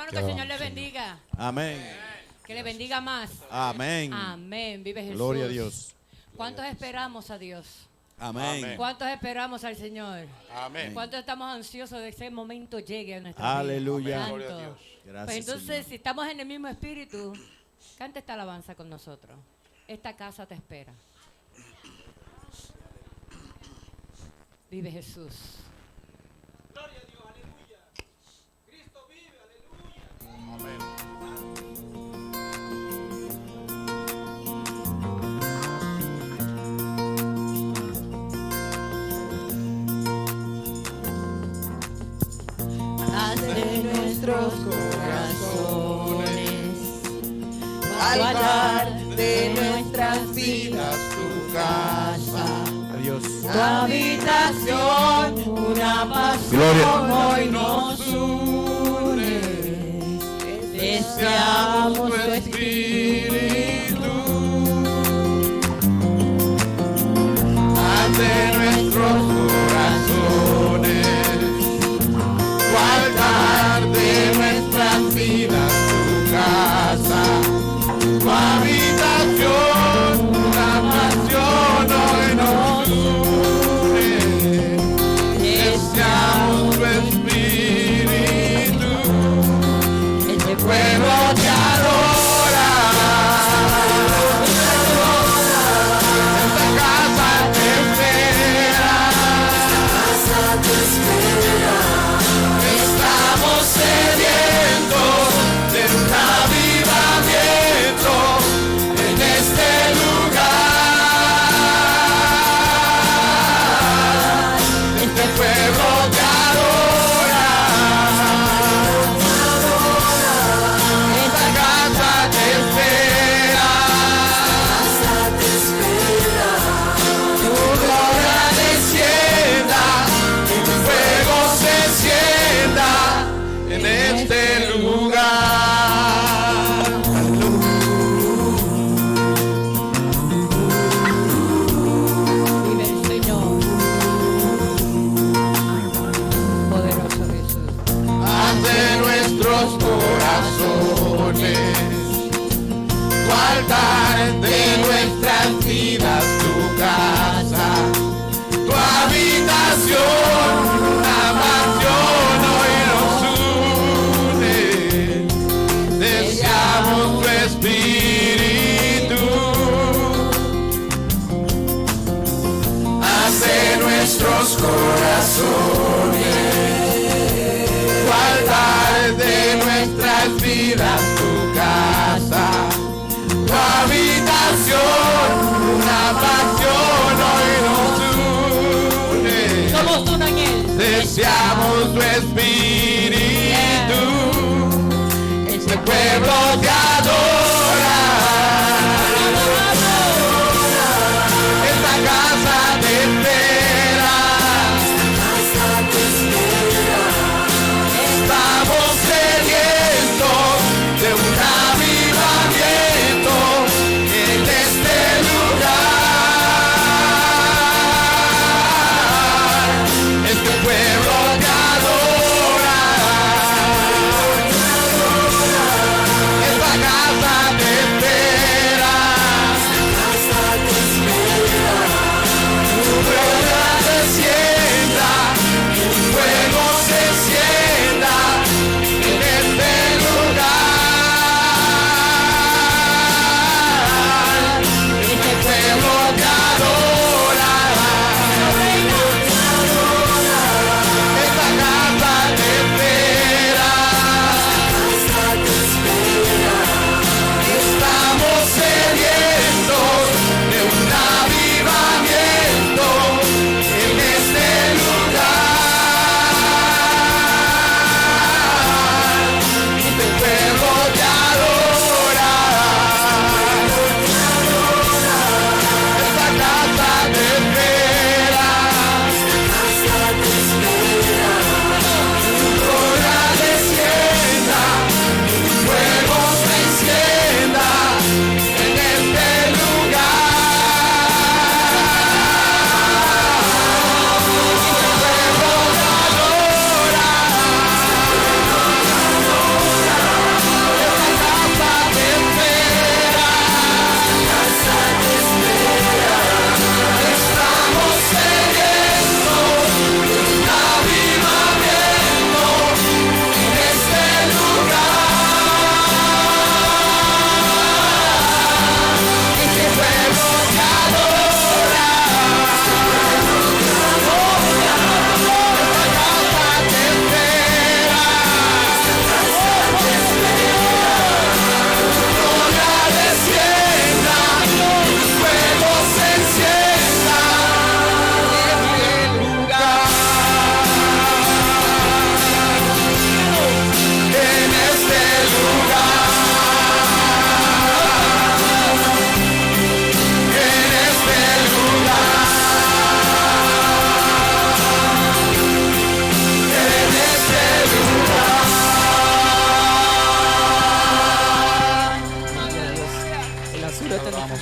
hermano, que el Señor le bendiga. Amén. Que le bendiga más. Amén. Amén. Vive Jesús. Gloria a Dios. ¿Cuántos esperamos a Dios? Amén. ¿Cuántos esperamos al Señor? Amén. ¿Cuántos estamos ansiosos de que ese momento llegue a nuestra vida? Aleluya. Santo. Gloria a Dios. Gracias, Pues entonces, Señor. si estamos en el mismo espíritu, canta esta alabanza con nosotros. Esta casa te espera. Vive Jesús. Gloria a Dios, aleluya. Cristo vive, aleluya. Amén. Haz de nuestros corazones altar de nuestras vidas, tu casa, Adiós. tu habitación, una pasión Gloria. hoy nos une. Deseamos tu espíritu. Haz de nuestros corazones tu altar de nuestras vidas, tu casa, tu habitación, una pasión hoy nos une. Deseamos tu espíritu. Este Pueblo te adora. Esta casa te espera. Estamos sedientos de un avivamiento en este lugar. Este pueblo te adora. Esta casa te espera. Tu gloria descienda, tu fuego se sienta en este lugar. Vive el Señor. Poderoso Jesús. Haz de nuestros corazones tu altar, de nuestras vidas tu casa, tu habitación, una pasión hoy nos une. Deseamos tu espíritu. Haz de nuestros corazones tu altar, de nuestras vidas tu casa, tu habitación, una pasión hoy nos une. Somos uno en Él. Deseamos tu espíritu. Este pueblo te adora. Esta casa te espera. Estamos sedientos de un avivamiento en este lugar. Este pueblo te adora. Esta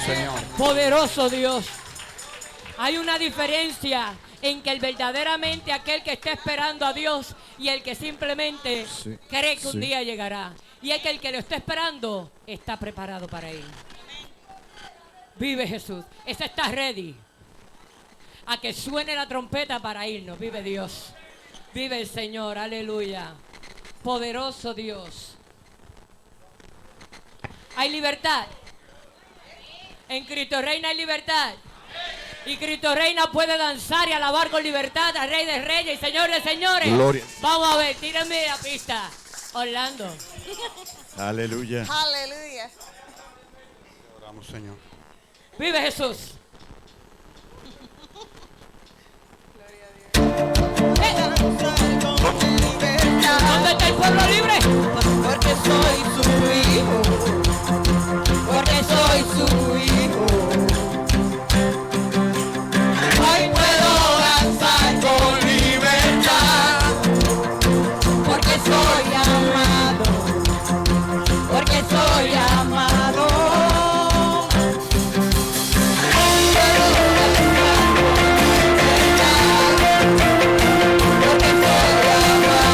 Señor. Poderoso Dios. Hay una diferencia en que el verdaderamente aquel que está esperando a Dios y el que simplemente Sí, cree que sí. un día llegará. Y es que el que lo está esperando está preparado para ir. Vive Jesús. Ese está ready a que suene la trompeta para irnos. Vive Dios. Vive el Señor. Aleluya. Poderoso Dios. Hay libertad. En Cristo Reina hay libertad. Y Cristo Reina puede danzar y alabar con libertad al Rey de Reyes y Señor de Señores. Gloria. Vamos a ver, tírame la pista. Orlando. Aleluya. Aleluya. Oramos, Señor. Vive Jesús. ¿Dónde está el pueblo libre? Porque soy su hijo. Porque soy su hijo. Hoy puedo danzar con libertad. Porque soy amado. Porque soy amado. Hoy puedo danzar con libertad. Porque soy amado.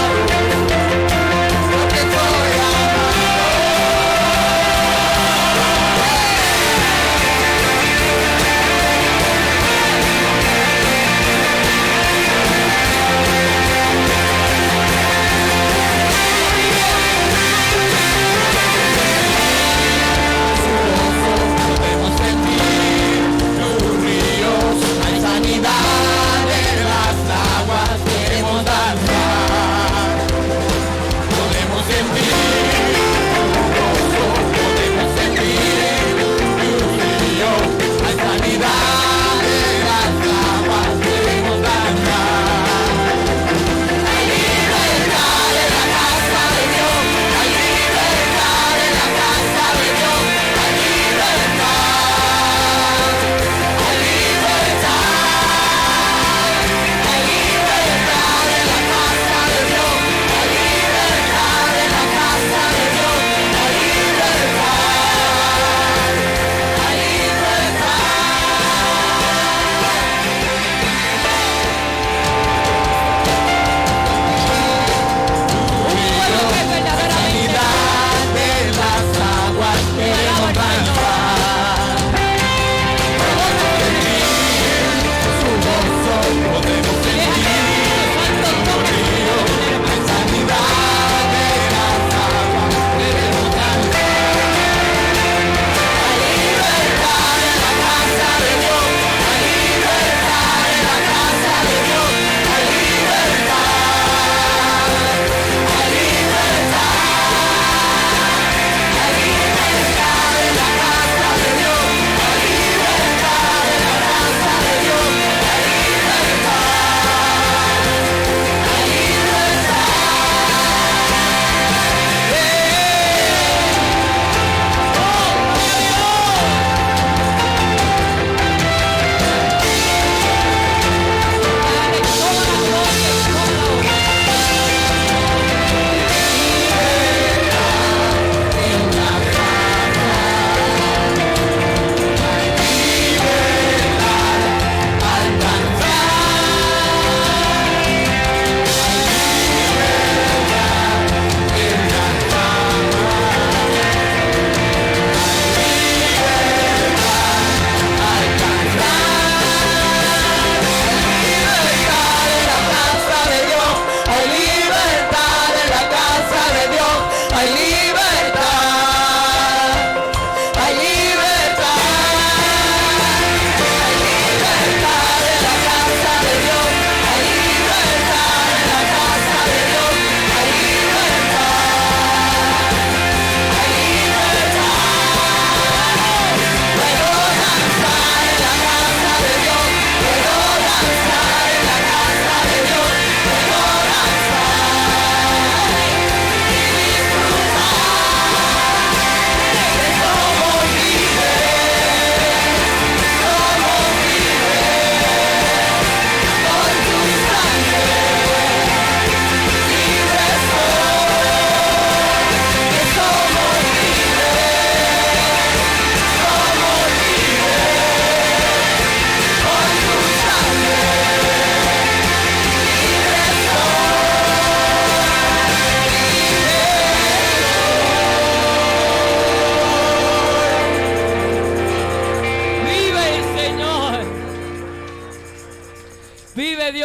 Porque soy amado.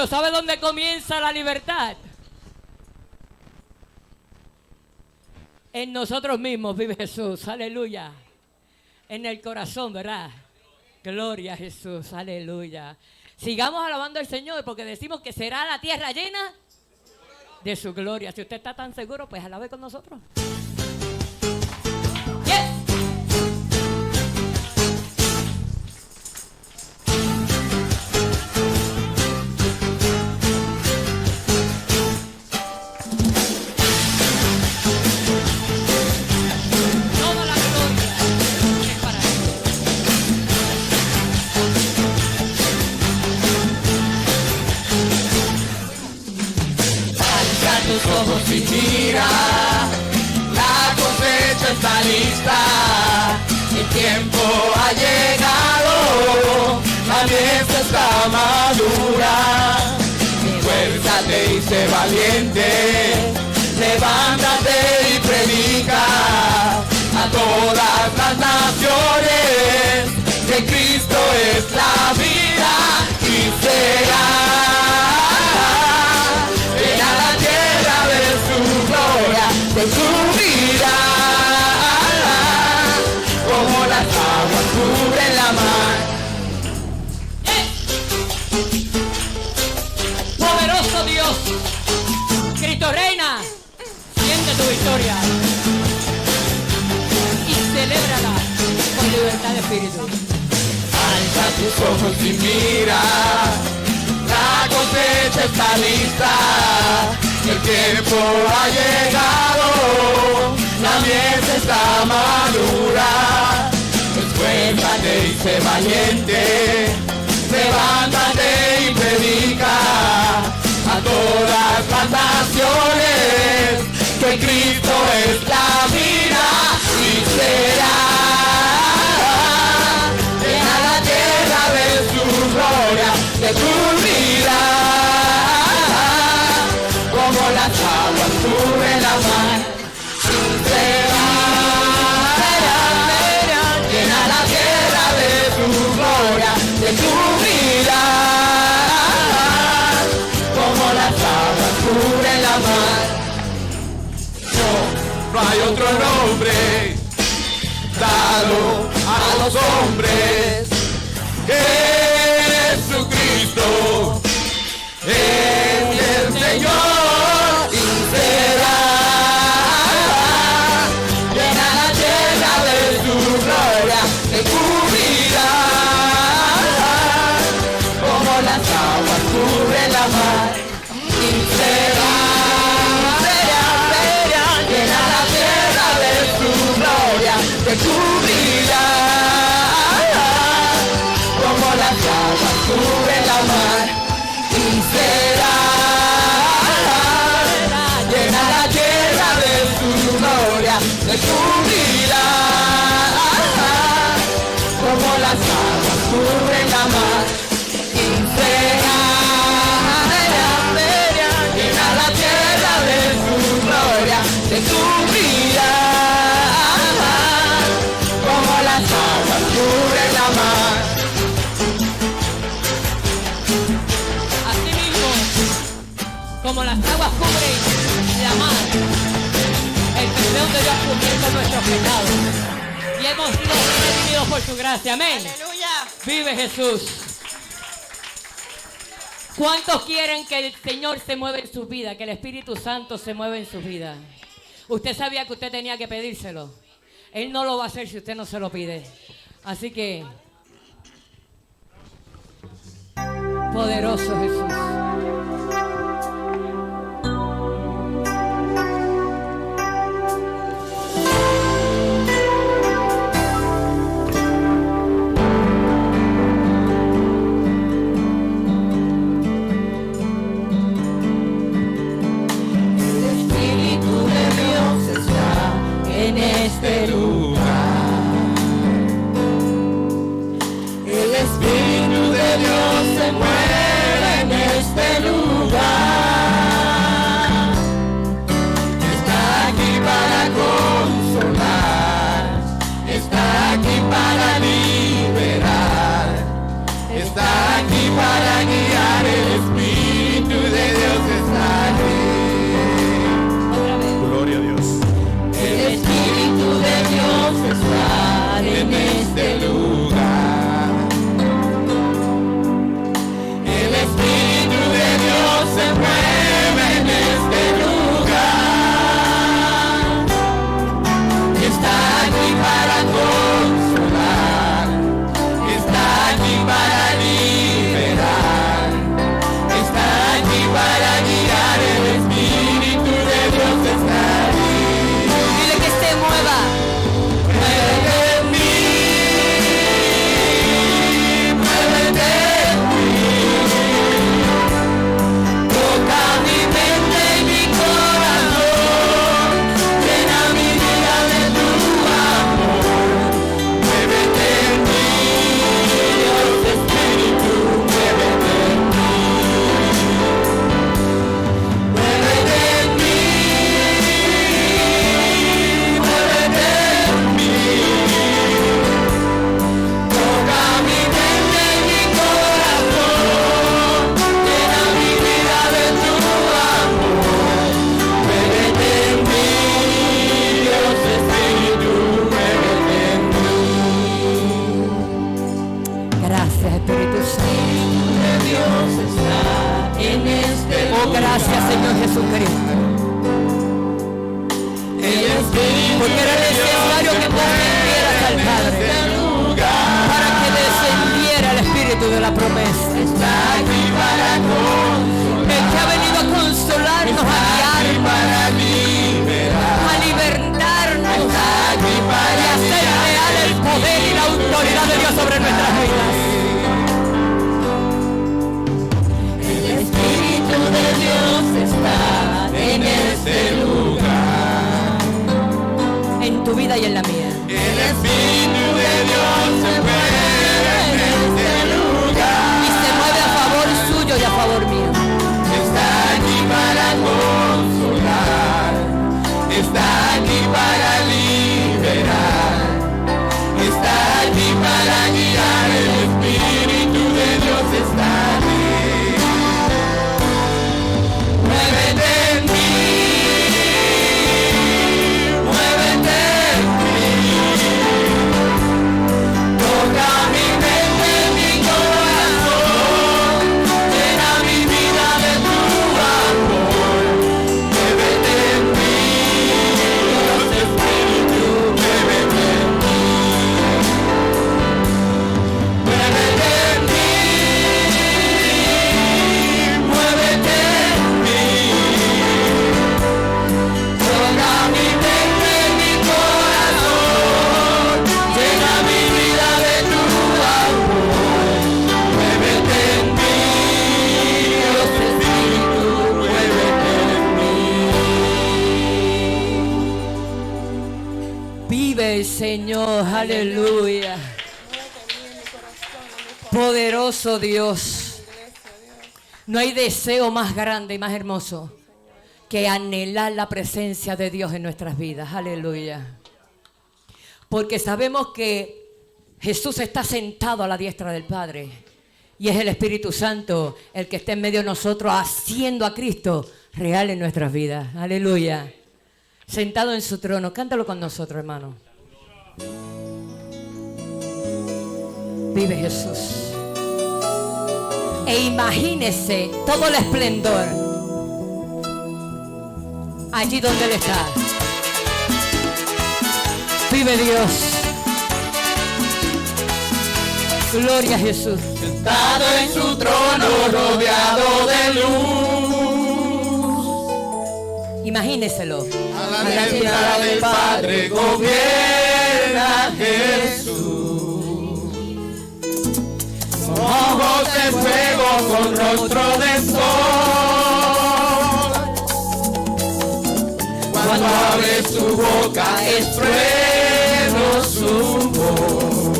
Pero ¿sabe dónde comienza la libertad? En nosotros mismos vive Jesús, aleluya. En el corazón, ¿verdad? Gloria a Jesús, aleluya. Sigamos alabando al Señor porque decimos que será la tierra llena de su gloria. Si usted está tan seguro, pues alabe con nosotros. Yes. Toda la gloria es para Él. Alza tus ojos y mira, la cosecha está lista, el tiempo ha llegado, la mies está madura. Esfuérzate y sé valiente, levántate y predica a todas las naciones que Cristo es la vida y será llena la tierra de su gloria, de su vida, como las aguas cubren la mar. Poderoso Dios, Cristo reina, siente tu victoria y celébrala con libertad de espíritu. Alza tus ojos y mira, la cosecha está lista, el tiempo ha llegado, la mies está madura. Esfuérzate y sé valiente, levántate y predica a todas las naciones que Cristo es la vida y será llena la tierra de su gloria, de tu vida, como las aguas cubren la mar. Será llena la tierra de su gloria, de tu vida, como las aguas cubren la mar. No hay otro nombre dado a los hombres, Jesucristo es el Señor y será llena la tierra de su gloria, de tu vida, como las aguas cubren la mar. Y será llena la tierra de su gloria, de tu vida, como las aguas cubren la mar. Y será llena la tierra de su gloria, de tu vida, como las aguas cubren la mar. Y será llena la tierra de su gloria, de tu vida, como las aguas cubren la mar. Así mismo, como las aguas cubren la mar, el perdón de Dios cubierto nuestros pecados y hemos sido redimidos por su gracia. Amén. Aleluya. Vive Jesús. ¿Cuántos quieren que el Señor se mueva en su vida, que el Espíritu Santo se mueva en su vida? Usted sabía que usted tenía que pedírselo. Él no lo va a hacer si usted no se lo pide. Así que, poderoso Jesús. En este lugar, el Espíritu de Dios se mueve en este lugar. Está aquí para consolar, está aquí para liberar, está aquí para guiar el Espíritu. que era necesario que tú ofendieras al Padre para que descendiera el Espíritu de la promesa. El que ha venido a consolarnos, a guiarnos, a libertarnos y a hacer real el poder y la autoridad de Dios sobre nuestras vidas. El Espíritu de Dios está en este lugar. En tu vida y en la mía. El Espíritu de Dios se mueve en este lugar. Y se mueve a favor suyo y a favor mío. Está aquí para consolar. Está aquí para liberar. Está aquí para guiar. El Espíritu de Dios está aquí. Muévete en mí. Muévete en mí. Toca mi mente, mi corazón. Llena mi vida de tu amor. Muévete en mí. Dios Espíritu, muévete en mí. Muévete en mí. Muévete en mí. Toca mi mente, mi corazón. Llena mi vida de tu amor. Muévete en mí. Dios Espíritu, muévete en mí. Vive el Señor, aleluya. Poderoso Dios. No hay deseo más grande y más hermoso que anhelar la presencia de Dios en nuestras vidas, aleluya. Porque sabemos que Jesús está sentado a la diestra del Padre y es el Espíritu Santo el que está en medio de nosotros haciendo a Cristo real en nuestras vidas, aleluya. Sentado en su trono, cántalo con nosotros, hermano. Vive Jesús. E imagínese todo el esplendor allí donde Él está. Vive Dios. Gloria a Jesús. Sentado en su trono, rodeado de luz. Imagíneselo. A la diestra del Padre gobierna Jesús. Con ojos de fuego, con rostro de sol. Cuando abre su boca es trueno su voz.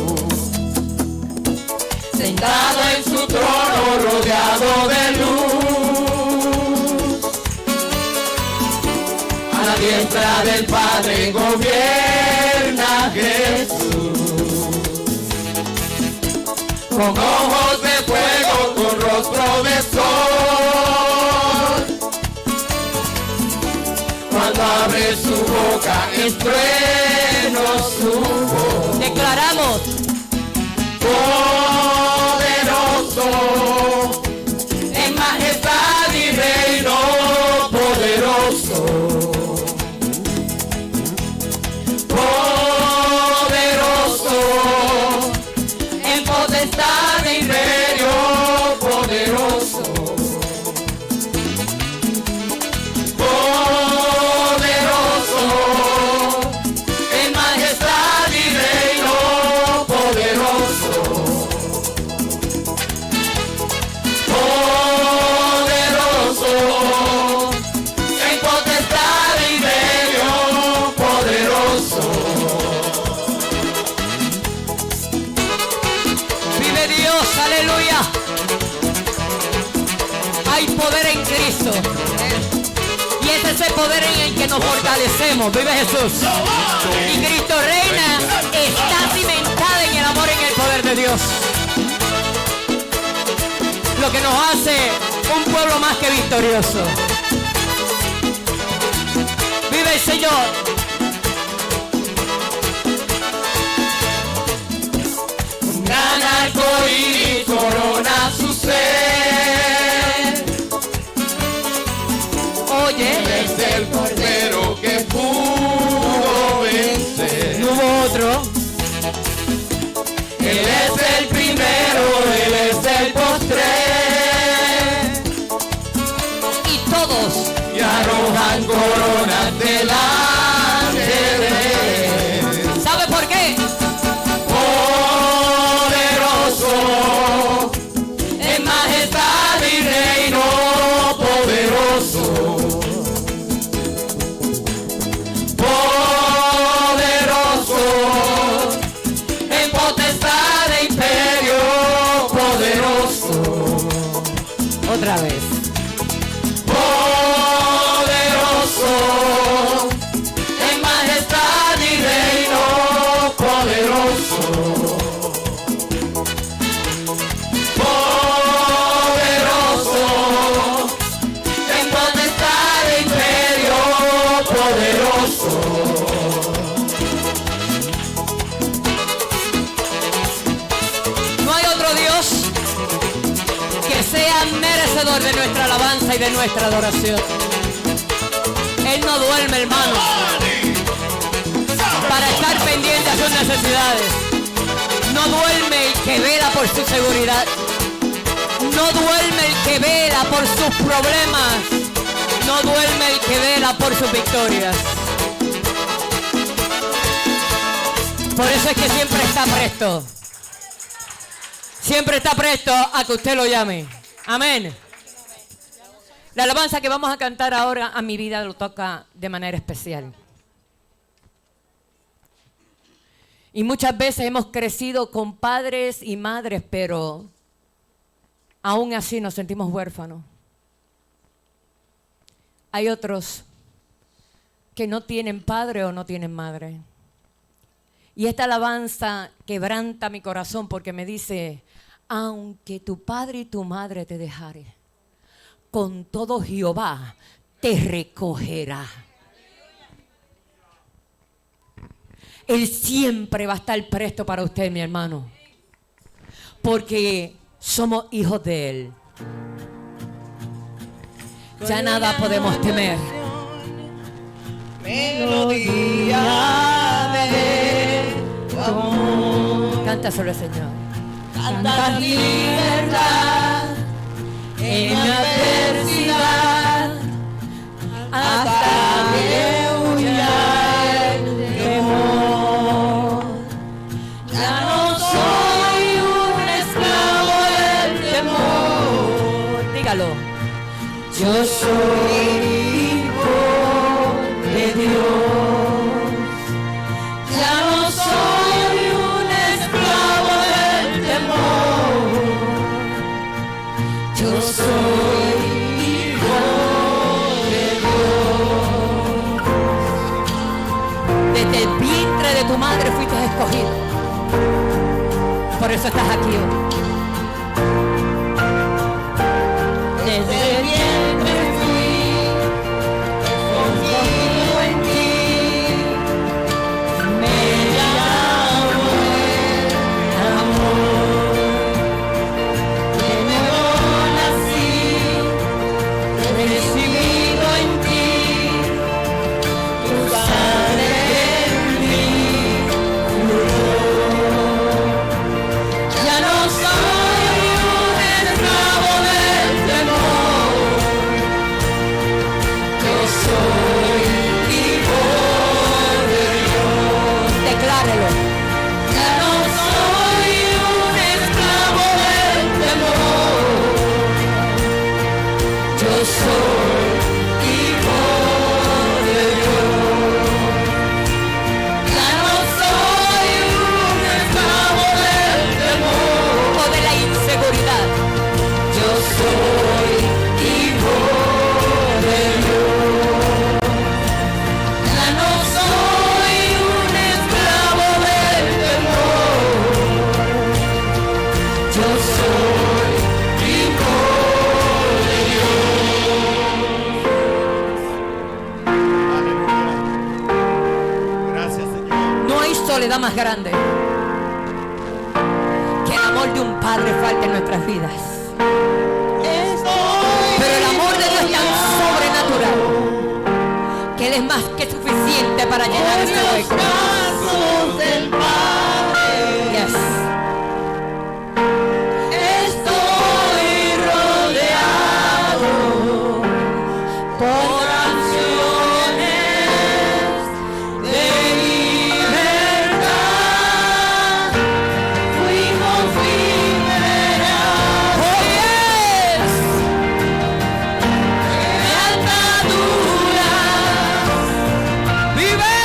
Sentado en su trono, rodeado de luz. A la diestra del Padre gobierna Jesús. Con ojos de fuego, con rostro de sol. Cuando abre su boca es trueno su voz. Declaramos. Poderoso, en majestad y reino poderoso. Poderoso, en potestad y imperio poderoso. Poderoso, en majestad y reino poderoso. Poderoso, en potestad y imperio poderoso. Vive Dios, aleluya. Hay poder en Cristo. Y es ese poder en el que nos fortalecemos. Vive Jesús. Y Cristo reina, está cimentada en el amor y en el poder de Dios. Lo que nos hace un pueblo más que victorioso. Vive el Señor. Gran arcoíris corona su ser. Oye, Es el cordero que pudo vencer. de nuestra alabanza y de nuestra adoración. Él no duerme, hermano, para estar pendiente a sus necesidades. No duerme el que vela por su seguridad. No duerme el que vela por sus problemas. No duerme el que vela por sus victorias. Por eso es que siempre está presto. Siempre está presto a que usted lo llame. Amén. La alabanza que vamos a cantar ahora a mi vida lo toca de manera especial. Y muchas veces hemos crecido con padres y madres, pero aún así nos sentimos huérfanos. Hay otros que no tienen padre o no tienen madre. Y esta alabanza quebranta mi corazón porque me dice, aunque tu padre y tu madre te dejaren, con todo Jehová te recogerá. Él siempre va a estar presto para usted, mi hermano, porque somos hijos de Él. Ya nada podemos temer. Melodía de tu amor. Canta solo el Señor. Canta libertad en adversidad hasta que huya el temor. Ya no soy un esclavo del temor. Dígalo. Yo soy hijo de Dios. Ya no soy un esclavo del temor. Yo soy hijo de Dios. Desde el vientre de tu madre fuiste escogido. Por eso estás aquí hoy. Desde el vientre fui escogido en ti. Me llamo el amor. De nuevo nací, recibido en ti. Tu sangre en mí fluyó. Ya no soy un esclavo del temor. Yo soy hijo de Dios. Declárelo. Ya no soy un esclavo del temor. Yo soy hijo de Dios. Ya no soy un esclavo del temor. O de la inseguridad. Yo soy hijo de Dios. Ya no soy un esclavo del temor. Yo soy hijo de Aleluya. Gracias, Señor. No hay soledad más grande que el amor de un padre falte en nuestras vidas. Pero el amor de Dios es tan sobrenatural que Él es más que suficiente para llenar ese hueco. brazos del Padre. Yes. Estoy rodeado por canciones de libertad. Fuimos liberados. Oh, yes. De ataduras. Vive.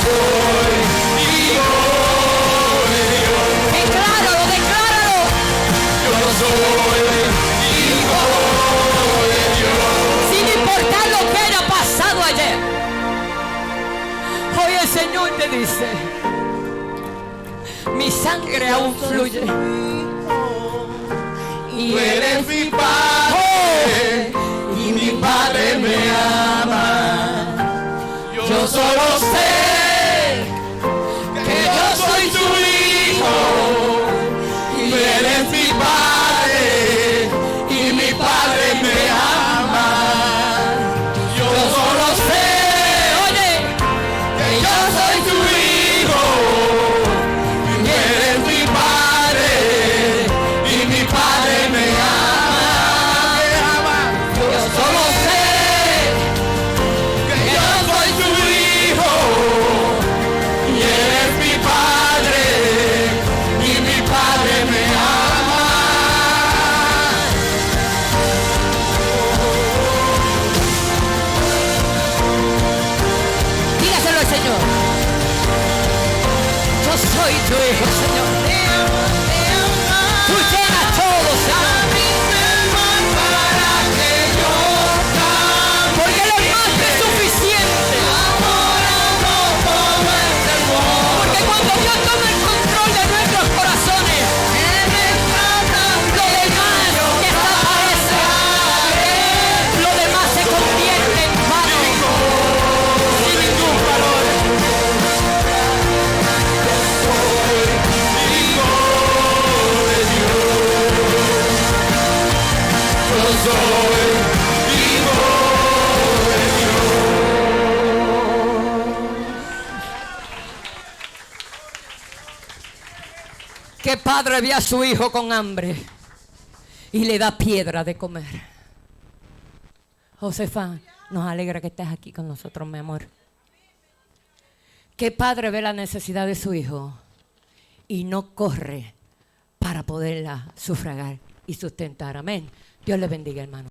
soy hijo de Dios. Decláralo, decláralo. Yo soy hijo de Dios. Sin importar lo que haya pasado ayer. Hoy el Señor te dice: mi sangre aún fluye. Y tú eres mi padre, y mi padre me ama. Yo solo sé que yo soy tu hijo, y tú eres mi padre, y mi padre me ama. Yo solo sé, Oye, que yo soy tu hijo, y tú eres mi padre, y mi padre me ama. Yo solo sé que yo soy tu hijo, y eres mi padre, y mi padre me ama. dígaselo al Señor. Yo soy tu hijo, Señor. Tú llenas todo, Señor. Porque lo más que es suficiente. Porque cuando Dios toma el control de nuestros corazones, lo demás desaparece. Lo demás se convierte en vano. Sin ningún valor. Hijo de Dios. Yo soy hijo de Dios. ¿Qué padre ve a su hijo con hambre y le da piedra de comer? Josefa, nos alegra que estés aquí con nosotros, mi amor. ¿Qué padre ve la necesidad de su hijo y no corre para poderla sufragar y sustentar? Amén. Dios le bendiga, hermano.